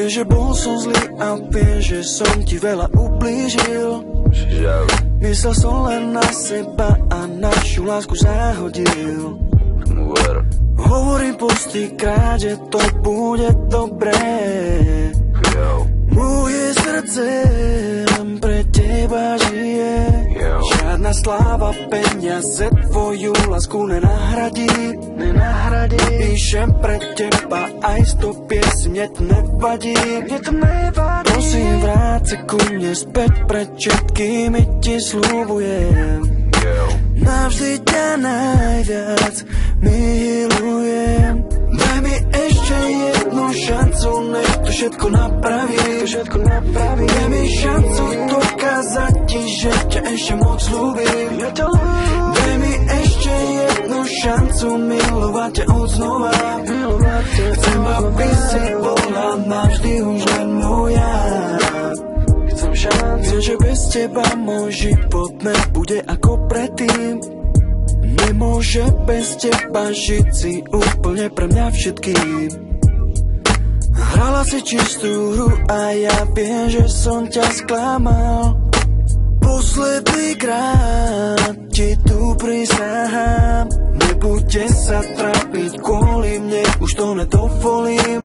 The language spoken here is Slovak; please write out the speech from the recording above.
Vieš, že bol som zlý a viem, že som ti veľa ublížil. Myslel som len na seba a našu lásku zahodil. Hovorím pustýkrát, že to bude dobré. Moje srdce len pre teba žije. Žiadna sláva, peniaze tvoju lásku nenahradí. Píšem pre teba aj 100 piesní, mne to nevadí. Prosím, vráť sa ku mne späť, pred všetkými ti sľubujem. Navždy ťa najviac milujem. Daj mi ešte jednu šancu, nech to všetko napraví. Daj mi šancu dokázať ti, že ťa ešte moc ľúbim. Daj mi ešte jednu šancu milovať ťa odznova. Chcem, aby si bola navždy už len moja. Viem, že bez teba môj život nebude ako predtým. Nemôže bez teba žiť si úplne pre mňa všetkým. Hrala si čistú hru a ja viem, že som ťa sklamal. Posledný krát ti tu prisahám. Nebude sa trápiť kvôli mne, už to nedovolím.